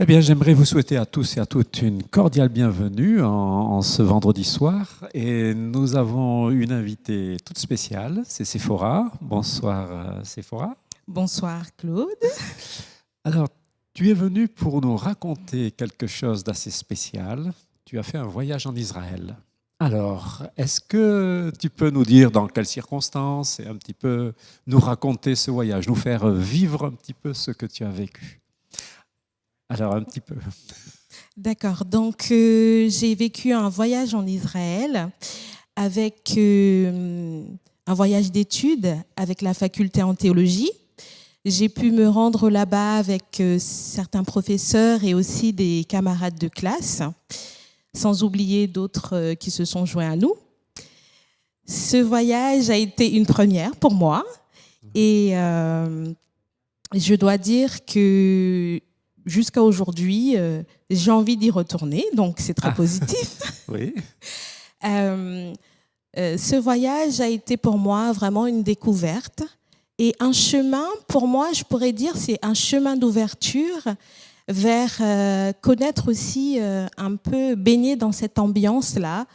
Eh bien, j'aimerais vous souhaiter à tous et à toutes une cordiale bienvenue en ce vendredi soir. Et nous avons une invitée toute spéciale, c'est Séphora. Bonsoir Séphora. Bonsoir Claude. Alors, tu es venue pour nous raconter quelque chose d'assez spécial. Tu as fait un voyage en Israël. Alors, est-ce que tu peux nous dire dans quelles circonstances et un petit peu nous raconter ce voyage, nous faire vivre un petit peu ce que tu as vécu ? Alors, un petit peu. D'accord, donc j'ai vécu un voyage en Israël avec un voyage d'études avec la faculté en théologie. J'ai pu me rendre là-bas avec certains professeurs et aussi des camarades de classe, sans oublier d'autres qui se sont joints à nous. Ce voyage a été une première pour moi et je dois dire que jusqu'à aujourd'hui, j'ai envie d'y retourner, donc c'est très positif. Oui. Ce voyage a été pour moi vraiment une découverte et un chemin, pour moi, je pourrais dire, c'est un chemin d'ouverture vers connaître aussi un peu, baigner dans cette ambiance-là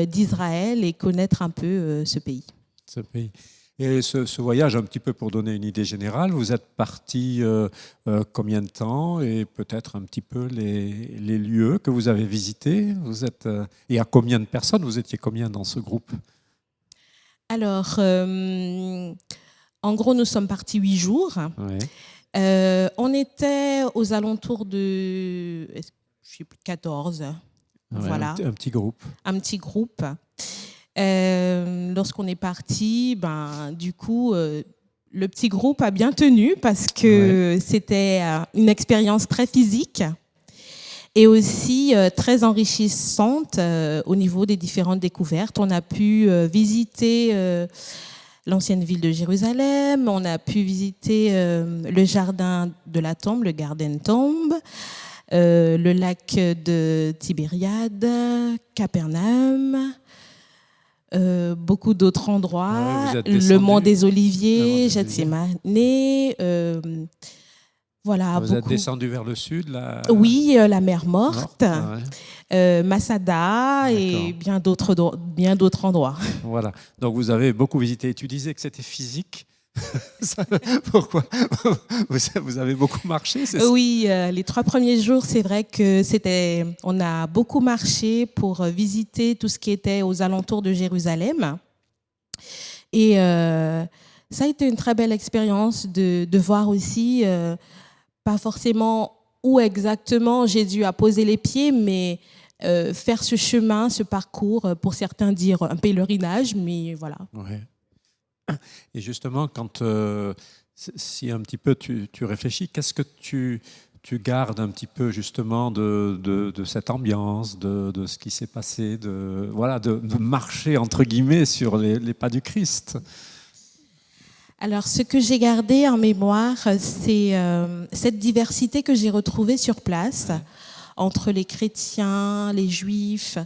d'Israël et connaître un peu ce pays. Ce pays. Et ce voyage, un petit peu pour donner une idée générale, vous êtes parti combien de temps et peut-être un petit peu les lieux que vous avez visités. Et à combien de personnes? Vous étiez combien dans ce groupe? Alors, en gros, nous sommes partis 8 jours. Ouais. On était aux alentours de, je sais plus, 14. Ouais, Voilà. Un petit groupe. Un petit groupe. Lorsqu'on est parti, du coup, le petit groupe a bien tenu parce que c'était une expérience très physique et aussi très enrichissante au niveau des différentes découvertes. On a pu visiter l'ancienne ville de Jérusalem, on a pu visiter le jardin de la tombe, le Garden Tomb, le lac de Tibériade, Capernaum. Beaucoup d'autres endroits, le mont des Oliviers, Gethsémane, voilà. Vous êtes descendu vers le sud là. Oui, la mer Morte, Masada. D'accord. Et bien d'autres endroits. Voilà, donc vous avez beaucoup visité. Tu disais que c'était physique. Pourquoi? Vous avez beaucoup marché, c'est ça? Oui, les 3 premiers jours, c'est vrai que on a beaucoup marché pour visiter tout ce qui était aux alentours de Jérusalem. Et ça a été une très belle expérience de voir aussi, pas forcément où exactement Jésus a posé les pieds, mais faire ce chemin, ce parcours, pour certains dire un pèlerinage, mais voilà. Ouais. Et justement, quand si un petit peu tu réfléchis, qu'est-ce que tu gardes un petit peu justement de cette ambiance, de ce qui s'est passé, de marcher entre guillemets sur les pas du Christ? Alors, ce que j'ai gardé en mémoire, c'est cette diversité que j'ai retrouvée sur place entre les chrétiens, les juifs,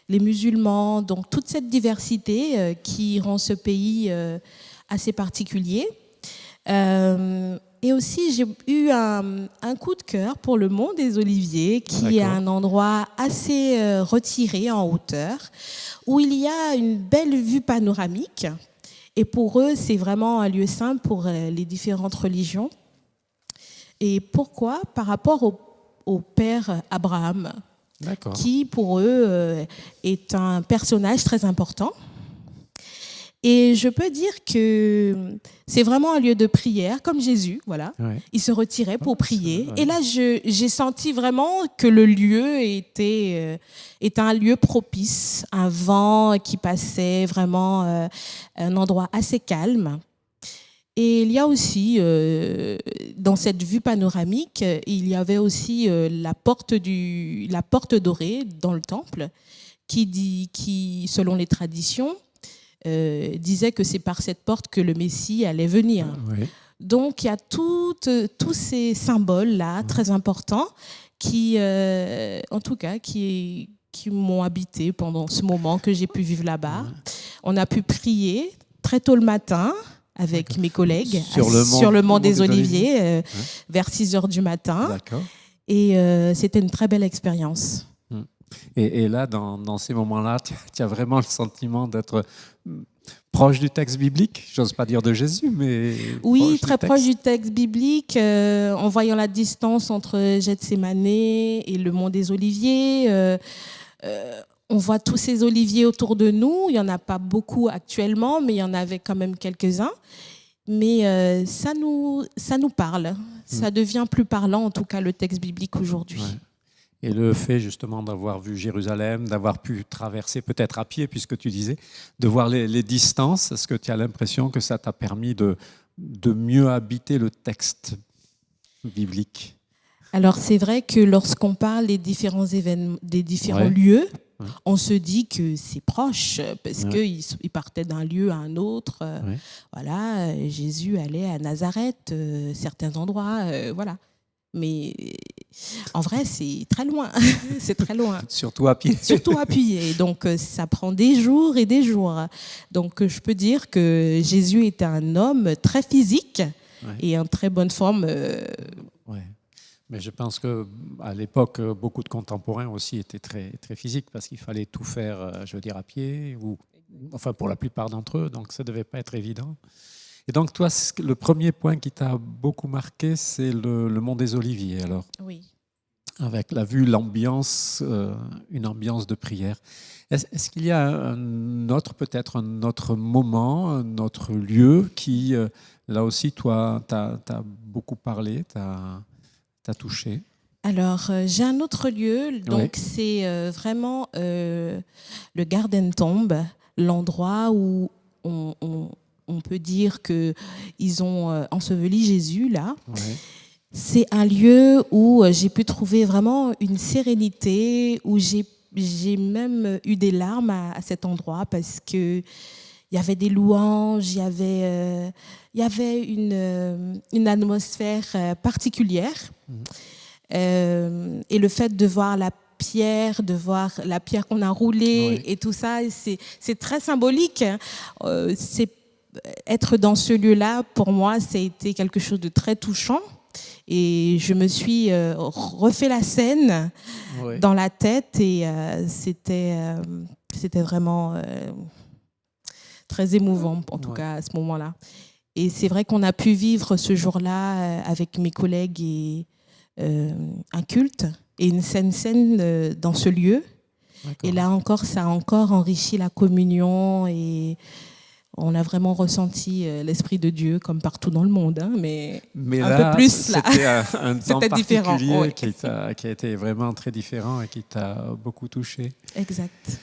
les musulmans, donc toute cette diversité qui rend ce pays assez particulier. Et aussi, j'ai eu un coup de cœur pour le mont des Oliviers, qui est un endroit assez retiré en hauteur, où il y a une belle vue panoramique. Et pour eux, c'est vraiment un lieu saint pour les différentes religions. Et pourquoi? Par rapport au père Abraham, qui pour eux est un personnage très important. Et je peux dire que c'est vraiment un lieu de prière, comme Jésus, voilà. Ouais. Il se retirait pour prier. Et là, j'ai senti vraiment que le lieu était un lieu propice, un vent qui passait, vraiment un endroit assez calme. Et il y a aussi, dans cette vue panoramique, il y avait aussi la porte dorée dans le temple, qui selon les traditions, disait que c'est par cette porte que le Messie allait venir. Oui. Donc, il y a tous ces symboles-là, très importants, qui, en tout cas, qui m'ont habité pendant ce moment que j'ai pu vivre là-bas. On a pu prier très tôt le matin avec mes collègues sur le mont des Oliviers, vers 6 heures du matin. D'accord. Et c'était une très belle expérience. Et là, dans ces moments-là, tu as vraiment le sentiment d'être proche du texte biblique. J'ose pas dire de Jésus, mais oui, très proche du texte biblique, en voyant la distance entre Gethsémane et le mont des Oliviers. On voit tous ces oliviers autour de nous. Il n'y en a pas beaucoup actuellement, mais il y en avait quand même quelques-uns. Mais ça nous parle. Ça devient plus parlant, en tout cas, le texte biblique aujourd'hui. Ouais. Et le fait justement d'avoir vu Jérusalem, d'avoir pu traverser peut-être à pied, puisque tu disais, de voir les distances, est-ce que tu as l'impression que ça t'a permis de mieux habiter le texte biblique ? Alors c'est vrai que lorsqu'on parle des différents événements, des différents lieux, on se dit que c'est proche, parce qu'ils partaient d'un lieu à un autre. Voilà, Jésus allait à Nazareth, certains endroits, voilà. Mais en vrai, c'est très loin. C'est très loin. Surtout à pied. Surtout à pied. Donc, ça prend des jours et des jours. Donc, je peux dire que Jésus était un homme très physique et en très bonne forme. Mais je pense qu'à l'époque, beaucoup de contemporains aussi étaient très, très physiques parce qu'il fallait tout faire, je veux dire, à pied, ou enfin pour la plupart d'entre eux. Donc, ça ne devait pas être évident. Et donc, toi, le premier point qui t'a beaucoup marqué, c'est le mont des Oliviers, alors. Oui. Avec la vue, l'ambiance, une ambiance de prière. Est-ce qu'il y a peut-être un autre moment, un autre lieu qui, là aussi, toi, t'as beaucoup parlé, t'as touché? Alors, j'ai un autre lieu, donc c'est vraiment le Garden Tomb, l'endroit où on peut dire qu'ils ont enseveli Jésus, là. C'est un lieu où j'ai pu trouver vraiment une sérénité, où j'ai même eu des larmes à cet endroit parce qu'il y avait des louanges, il y avait une atmosphère particulière. Et le fait de voir la pierre, qu'on a roulée et tout ça, c'est très symbolique. Être dans ce lieu-là, pour moi, ça a été quelque chose de très touchant. Et je me suis refait la scène dans la tête et c'était vraiment très émouvant, en tout cas à ce moment-là. Et c'est vrai qu'on a pu vivre ce jour-là avec mes collègues et un culte et une scène dans ce lieu. Et là encore, ça a encore enrichi la communion et on a vraiment ressenti l'Esprit de Dieu comme partout dans le monde, hein, mais un là, peu plus là. C'était un temps particulier qui a été vraiment très différent et qui t'a beaucoup touché. Exact.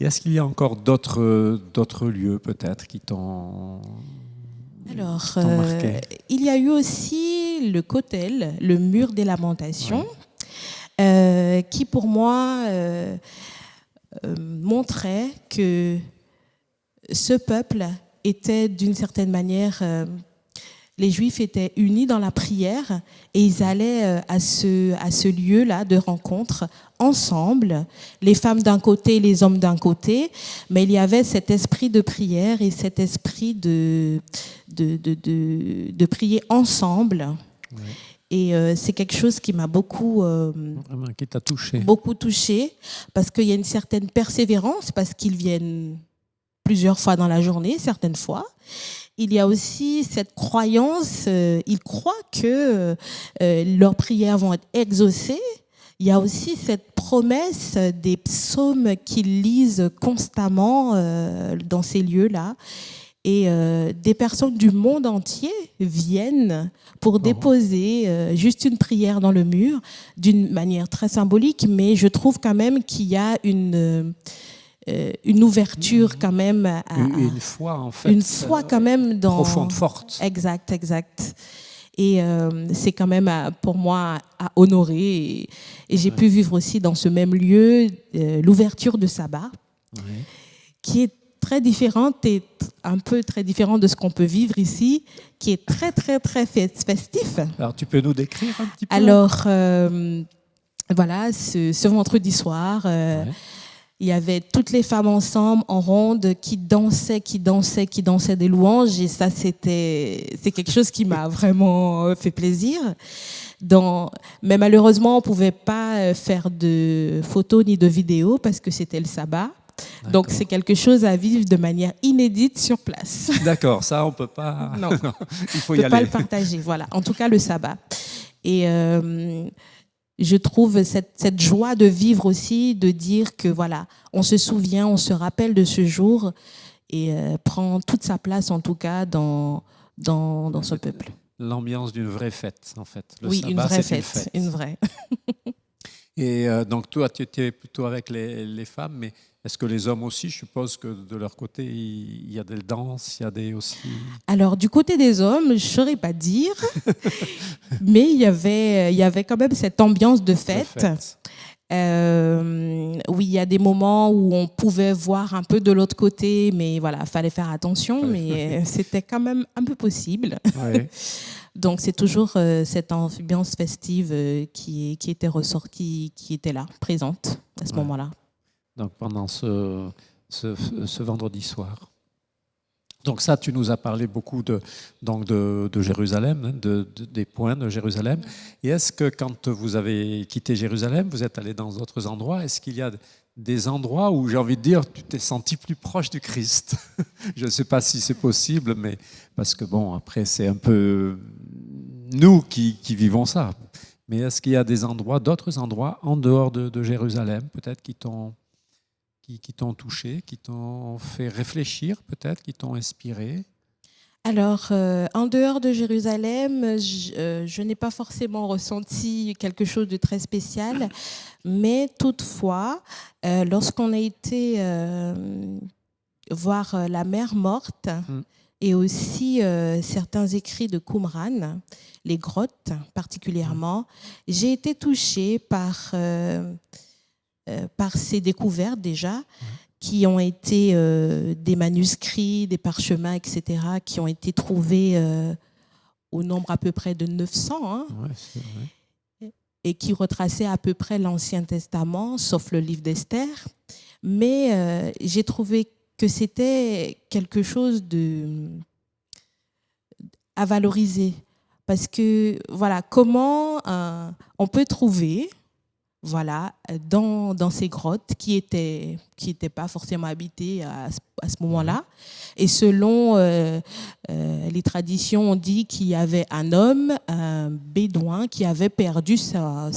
Et est-ce qu'il y a encore d'autres lieux peut-être qui t'ont marqué? Il y a eu aussi le Kotel, le mur des lamentations, qui pour moi montrait que ce peuple était d'une certaine manière, les Juifs étaient unis dans la prière et ils allaient à ce lieu-là de rencontre ensemble, les femmes d'un côté, les hommes d'un côté, mais il y avait cet esprit de prière et cet esprit de prier ensemble. Ouais. Et c'est quelque chose qui m'a vraiment, qui t'a touché. Beaucoup touché, parce qu'il y a une certaine persévérance, parce qu'ils viennent plusieurs fois dans la journée, certaines fois. Il y a aussi cette croyance, ils croient que leurs prières vont être exaucées. Il y a aussi cette promesse des psaumes qu'ils lisent constamment dans ces lieux-là. Et des personnes du monde entier viennent pour déposer juste une prière dans le mur, d'une manière très symbolique, mais je trouve quand même qu'il y a une ouverture quand même. Une foi, en fait. Une foi quand même dans... Profonde, forte. Exact. Et c'est quand même pour moi à honorer. Et j'ai pu vivre aussi dans ce même lieu l'ouverture de sabbat, qui est très différente et un peu très différente de ce qu'on peut vivre ici, qui est très, très, très festif. Alors, tu peux nous décrire un petit peu? Alors, voilà, ce vendredi soir, il y avait toutes les femmes ensemble, en ronde, qui dansaient des louanges. Et ça, c'est quelque chose qui m'a vraiment fait plaisir. Mais malheureusement, on ne pouvait pas faire de photos ni de vidéos parce que c'était le sabbat. D'accord. Donc, c'est quelque chose à vivre de manière inédite sur place. D'accord, ça, on ne peut pas... Non, il faut y aller. On ne peut pas le partager, voilà. En tout cas, le sabbat. Et je trouve cette joie de vivre aussi, de dire que, voilà, on se souvient, on se rappelle de ce jour et prend toute sa place, en tout cas, dans ce peuple. L'ambiance d'une vraie fête, en fait. Le sabbat, une vraie fête, une vraie. Et donc, toi, tu étais plutôt avec les femmes, mais est-ce que les hommes aussi, je suppose que de leur côté, il y a des danses, il y a des aussi... Alors, du côté des hommes, je ne saurais pas dire, mais il y avait quand même cette ambiance de fête. Oui, il y a des moments où on pouvait voir un peu de l'autre côté, mais voilà, il fallait faire attention, mais c'était quand même un peu possible. Ouais. Donc, c'est toujours cette ambiance festive qui était ressortie, qui était là, présente à ce moment-là. Donc, pendant ce vendredi soir. Donc ça, tu nous as parlé beaucoup de Jérusalem, des points de Jérusalem. Et est-ce que quand vous avez quitté Jérusalem, vous êtes allé dans d'autres endroits? Est-ce qu'il y a des endroits où, j'ai envie de dire, tu t'es senti plus proche du Christ? Je ne sais pas si c'est possible, mais parce que bon, après, c'est un peu nous qui vivons ça. Mais est-ce qu'il y a d'autres endroits en dehors de Jérusalem, peut-être qui t'ont touché, qui t'ont fait réfléchir peut-être, qui t'ont inspiré? Alors, en dehors de Jérusalem, je n'ai pas forcément ressenti quelque chose de très spécial, mais toutefois, lorsqu'on a été voir la mer morte et aussi certains écrits de Qumran, les grottes particulièrement, j'ai été touchée par ces découvertes déjà, qui ont été des manuscrits, des parchemins, etc., qui ont été trouvés au nombre à peu près de 900, hein, c'est vrai. Et qui retraçaient à peu près l'Ancien Testament, sauf le livre d'Esther. Mais j'ai trouvé que c'était quelque chose à valoriser. Parce que, voilà, comment on peut trouver... Voilà, dans ces grottes qui étaient pas forcément habitées à ce moment-là. Et selon les traditions, on dit qu'il y avait un homme, un bédouin, qui avait perdu sa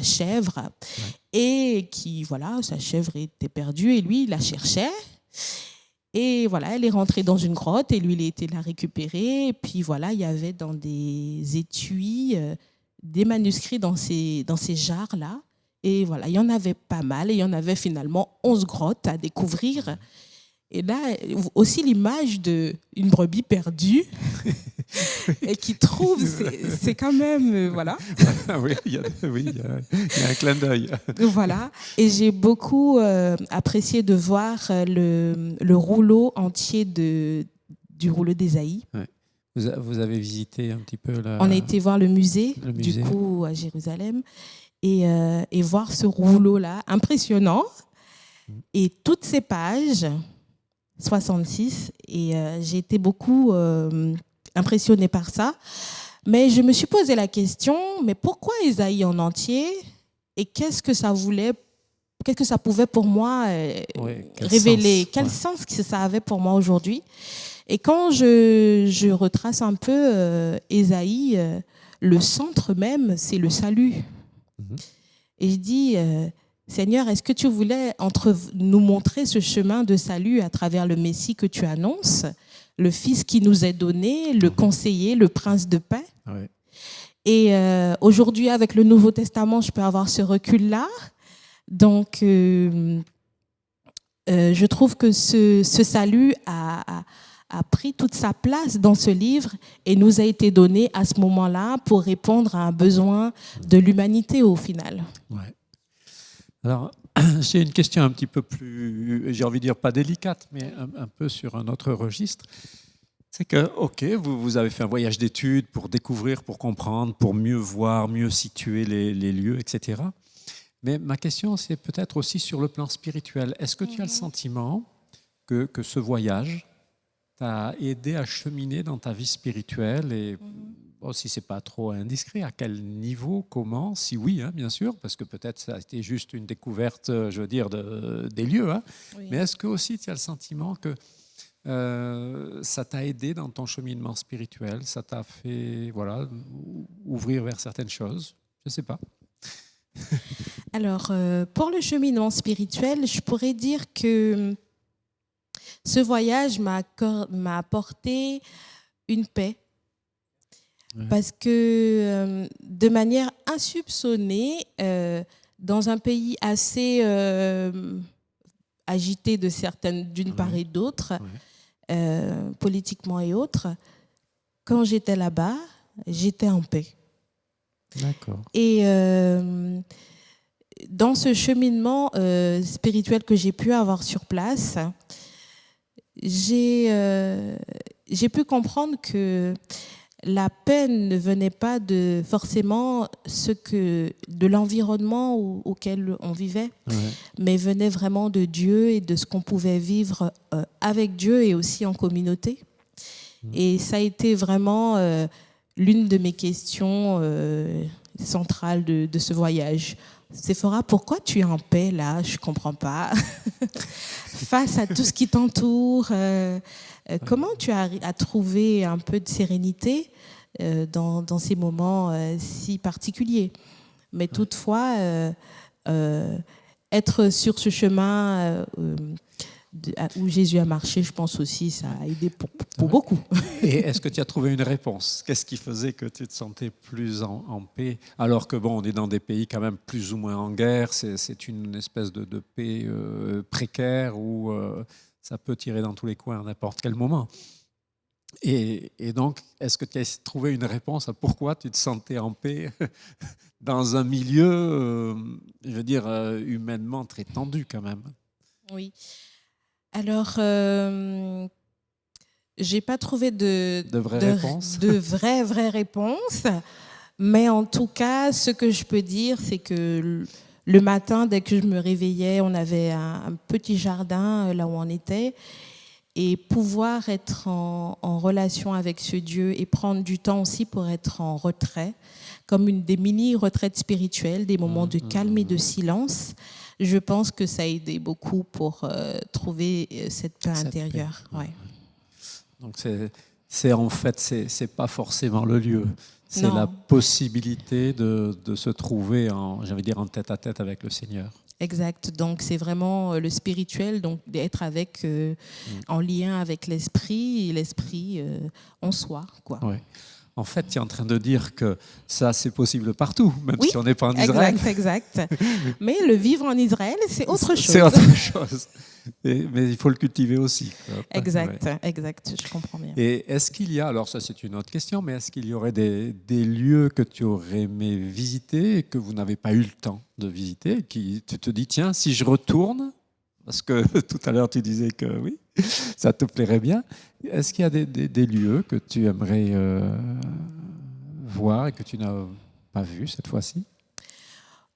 chèvre. Et qui, voilà, sa chèvre était perdue et lui, il la cherchait. Et voilà, elle est rentrée dans une grotte et lui, il a été la récupérer. Et puis voilà, il y avait dans des étuis... des manuscrits dans ces jarres-là. Et voilà, il y en avait pas mal. Et il y en avait finalement 11 grottes à découvrir. Et là, aussi l'image d'une brebis perdue et qui trouve, c'est quand même, voilà. Oui, il y a un clin d'œil. Voilà. Et j'ai beaucoup apprécié de voir le rouleau entier du rouleau d'Ésaïe. Ouais. Vous avez visité un petit peu On a été voir le musée, du coup, à Jérusalem, et voir ce rouleau-là, impressionnant. Et toutes ces pages, 66, et j'ai été beaucoup impressionnée par ça. Mais je me suis posé la question, mais pourquoi Ésaïe en entier? Et qu'est-ce que ça pouvait pour moi révéler? Quel sens que ça avait pour moi aujourd'hui? Et quand je retrace un peu Ésaïe, le centre même, c'est le salut. Et je dis, Seigneur, est-ce que tu voulais nous montrer ce chemin de salut à travers le Messie que tu annonces, le Fils qui nous est donné, le conseiller, le prince de paix? Oui. Et aujourd'hui, avec le Nouveau Testament, je peux avoir ce recul-là. Donc, je trouve que ce salut a pris toute sa place dans ce livre et nous a été donné à ce moment-là pour répondre à un besoin de l'humanité au final. Ouais. Alors, j'ai une question un petit peu plus, j'ai envie de dire pas délicate, mais un peu sur un autre registre. C'est que, ok, vous avez fait un voyage d'études pour découvrir, pour comprendre, pour mieux voir, mieux situer les lieux, etc. Mais ma question, c'est peut-être aussi sur le plan spirituel. Est-ce que tu as le sentiment que ce voyage t'a aidé à cheminer dans ta vie spirituelle et bon, si ce n'est pas trop indiscret, à quel niveau, comment? Si oui, hein, bien sûr, parce que peut-être ça a été juste une découverte, je veux dire, des lieux. Hein. Oui. Mais est-ce que aussi tu as le sentiment que ça t'a aidé dans ton cheminement spirituel? Ça t'a fait ouvrir vers certaines choses? Je ne sais pas. Alors, pour le cheminement spirituel, je pourrais dire que ce voyage m'a apporté une paix. Parce que de manière insoupçonnée, dans un pays assez agité d'une part et d'autre, politiquement et autres, quand j'étais là-bas, j'étais en paix. D'accord. Et dans ce cheminement spirituel que j'ai pu avoir sur place, j'ai pu comprendre que la paix ne venait pas forcément de l'environnement auquel on vivait, mais venait vraiment de Dieu et de ce qu'on pouvait vivre avec Dieu et aussi en communauté. Et ça a été vraiment l'une de mes questions centrales de ce voyage. Séphora, pourquoi tu es en paix là? Je ne comprends pas. Face à tout ce qui t'entoure, comment tu as trouvé un peu de sérénité dans ces moments si particuliers? Mais toutefois, être sur ce chemin où Jésus a marché, je pense aussi, ça a aidé pour beaucoup. Et est-ce que tu as trouvé une réponse? Qu'est-ce qui faisait que tu te sentais plus en paix? Alors que, bon, on est dans des pays quand même plus ou moins en guerre, c'est une espèce de paix précaire où ça peut tirer dans tous les coins à n'importe quel moment. Et donc, est-ce que tu as trouvé une réponse à pourquoi tu te sentais en paix dans un milieu, je veux dire, humainement très tendu quand même? Oui. Alors, je n'ai pas trouvé de vraies réponses, mais en tout cas, ce que je peux dire, c'est que le matin, dès que je me réveillais, on avait un petit jardin là où on était, et pouvoir être en relation avec ce Dieu et prendre du temps aussi pour être en retrait, comme des mini-retraites spirituelles, des moments de calme et de silence. Je pense que ça a aidé beaucoup pour trouver cette paix intérieure. Paix. Ouais. Donc c'est en fait, c'est pas forcément le lieu, c'est la possibilité de se trouver en tête-à-tête avec le Seigneur. Exact. Donc c'est vraiment le spirituel, donc d'être en lien avec l'esprit et l'esprit en soi, quoi. Ouais. En fait, tu es en train de dire que ça, c'est possible partout, même Oui, si on n'est pas en Israël. Exact. Mais le vivre en Israël, c'est autre chose. C'est autre chose. Mais il faut le cultiver aussi. Exact, je comprends bien. Et est-ce qu'il y a, alors ça c'est une autre question, mais est-ce qu'il y aurait des lieux que tu aurais aimé visiter et que vous n'avez pas eu le temps de visiter, qui tu te dis, tiens, si je retourne, parce que tout à l'heure tu disais que oui, ça te plairait bien, est-ce qu'il y a des lieux que tu aimerais voir et que tu n'as pas vu cette fois-ci?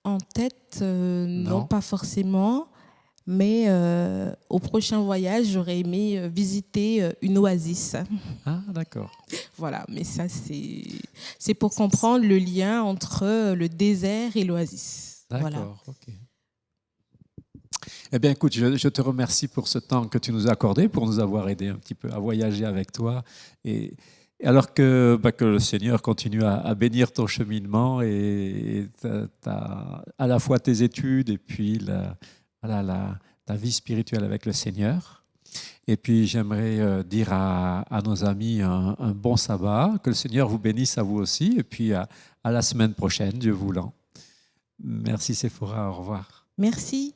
En tête, non, pas forcément. Mais au prochain voyage, j'aurais aimé visiter une oasis. Ah, d'accord. Voilà, mais ça, c'est pour comprendre le lien entre le désert et l'oasis. D'accord, voilà. ok. Eh bien, écoute, je te remercie pour ce temps que tu nous as accordé, pour nous avoir aidé un petit peu à voyager avec toi. Et alors que le Seigneur continue à bénir ton cheminement et à la fois tes études et puis ta vie spirituelle avec le Seigneur. Et puis, j'aimerais dire à nos amis un bon sabbat, que le Seigneur vous bénisse à vous aussi. Et puis, à la semaine prochaine, Dieu voulant. Merci Séphora, au revoir. Merci.